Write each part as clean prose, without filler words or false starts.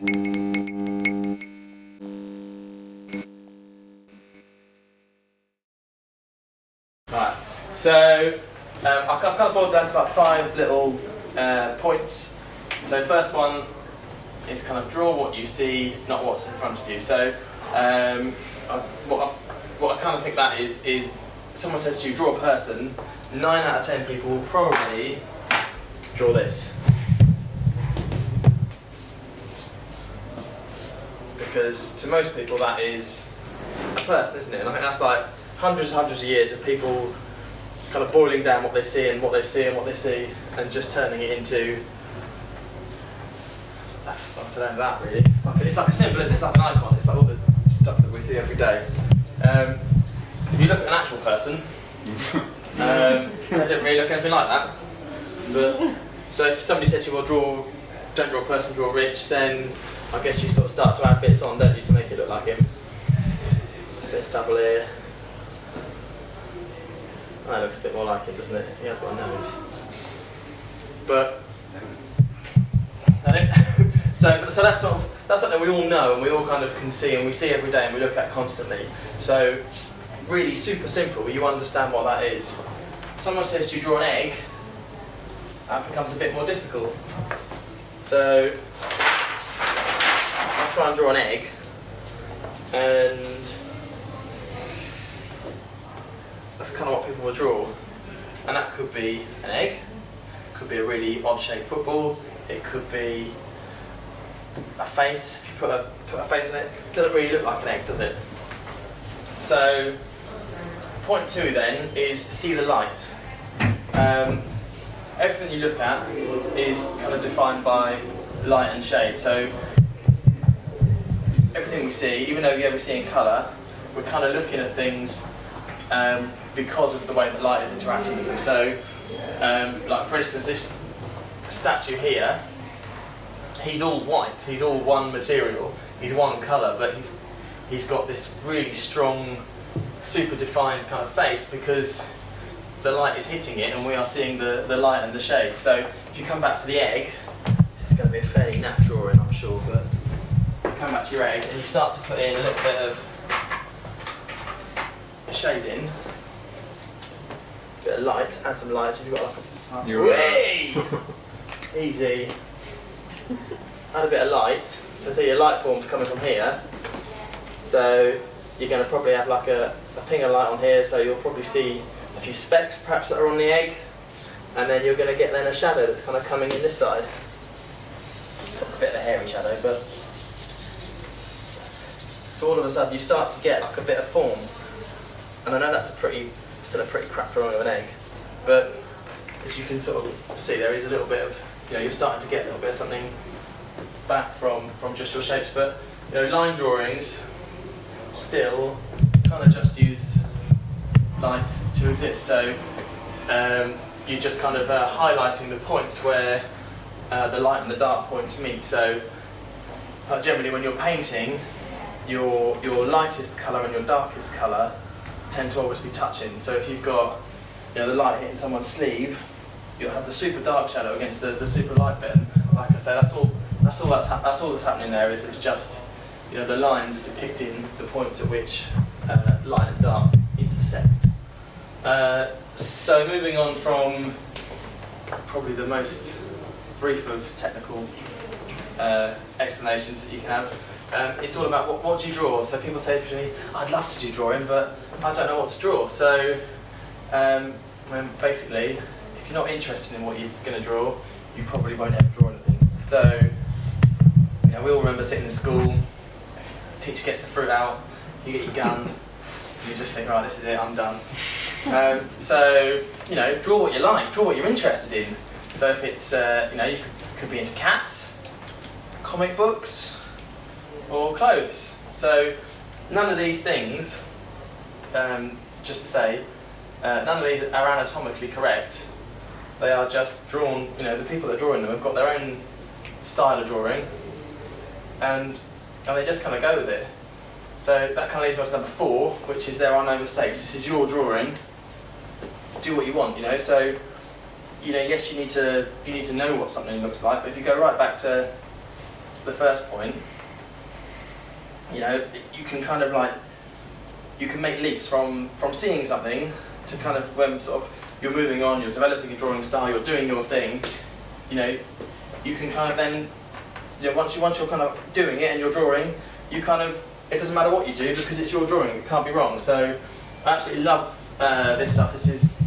Right, so I've kind of boiled down to like 5 little points. So first one is kind of draw what you see, not what's in front of you. So what I kind of think that is someone says to you, draw a person, 9 out of 10 people will probably draw this. Because to most people that is a person, isn't it? And I think that's like hundreds of years of people kind of boiling down what they see and what they see and what they see and just turning it into, I don't know, that really. It's like a symbol, isn't it? It's like an icon. It's like all the stuff that we see every day. If you look at an actual person, they don't really look anything like that. But so if somebody said to you, well, don't draw a person, draw rich, then I guess you sort of start to add bits on, don't you, to make it look like him. A bit of stubble here. That looks a bit more like him, doesn't it? He has got a nose. But so that's something we all know and we all kind of can see and we see every day and we look at constantly. So really super simple, but you understand what that is. Someone says to you, draw an egg, that becomes a bit more difficult. So I'll try and draw an egg, and that's kind of what people will draw. And that could be an egg, could be a really odd shaped football, it could be a face. If you put a face in it, it doesn't really look like an egg, does it? So point 2 then is see the light. Everything you look at is kind of defined by light and shade. So everything we see, even though we see in colour, we're kind of looking at things because of the way that light is interacting with them. So, like for instance, this statue here, he's all white, he's all one material, he's one colour, but he's got this really strong, super defined kind of face because the light is hitting it and we are seeing the light and the shade. So if you come back to the egg, this is going to be a fairly naff drawing, I'm sure, but you come back to your egg and you start to put in a little bit of shade in, a bit of light, add some light. If you've got like a easy, add a bit of light. So see your light form's coming from here, so you're going to probably have like a ping of light on here, so you'll probably see a few specks perhaps that are on the egg, and then you're going to get then a shadow that's kind of coming in this side. It's a bit of a hairy shadow, but so all of a sudden you start to get like a bit of form. And I know that's still a pretty crap drawing of an egg, but as you can sort of see, there is a little bit of, you're starting to get a little bit of something back from just your shapes. But line drawings still kind of just use light to exist. So you're just kind of highlighting the points where the light and the dark points meet. So generally when you're painting, your lightest colour and your darkest colour tend to always be touching. So if you've got the light hitting someone's sleeve, you'll have the super dark shadow against the super light bit. And like I say, that's all that's happening there. Is it's just the lines are depicting the points at which light and dark intersect. So moving on from probably the most brief of technical explanations that you can have. It's all about what do you draw. So people say to me, I'd love to do drawing, but I don't know what to draw. So basically, if you're not interested in what you're going to draw, you probably won't ever draw anything. So we all remember sitting in school, teacher gets the fruit out, you get your gun, and you just think, right, this is it, I'm done. So draw what you like, draw what you're interested in. So if it's you could be into cats, comic books, or clothes. So none of these things, just to say, none of these are anatomically correct. They are just drawn, the people that are drawing them have got their own style of drawing, and they just kind of go with it. So that kind of leads me on to number 4, which is there are no mistakes. This is your drawing. Do what you want, So, yes, you need to know what something looks like, but if you go right back to to the first point, you know, you can kind of like, you can make leaps from seeing something to kind of when sort of you're moving on, you're developing a drawing style, you're doing your thing, you know, you can kind of then, you know, once you're kind of doing it and you're drawing, you kind of, it doesn't matter what you do because it's your drawing, it can't be wrong. So I absolutely love this stuff. This is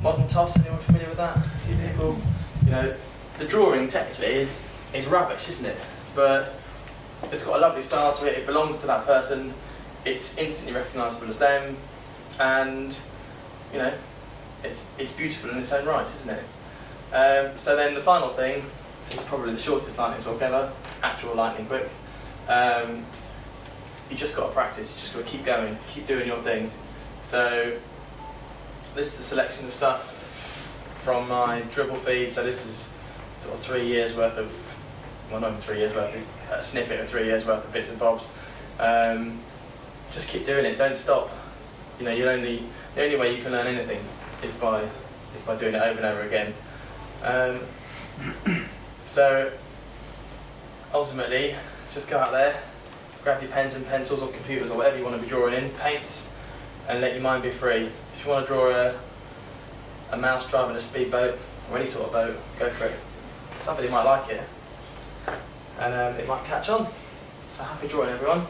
Modern Toss, anyone familiar with that? A few people? You know, the drawing technically is rubbish, isn't it? But it's got a lovely style to it, it belongs to that person, it's instantly recognisable as them, and you know, it's beautiful in its own right, isn't it? So then the final thing, this is probably the shortest lightning talk ever, actual lightning quick. You just got to practice, you just got to keep going, keep doing your thing. So this is a selection of stuff from my dribble feed, so this is sort of 3 years worth of, well not 3 years worth, a snippet of 3 years worth of bits and bobs. Just keep doing it, don't stop. You know, the only way you can learn anything is by doing it over and over again. So ultimately, just go out there, grab your pens and pencils or computers or whatever you want to be drawing in, paints, and let your mind be free. If you want to draw a mouse driving a speedboat or any sort of boat, go for it. Somebody might like it, and it might catch on. So happy drawing, everyone.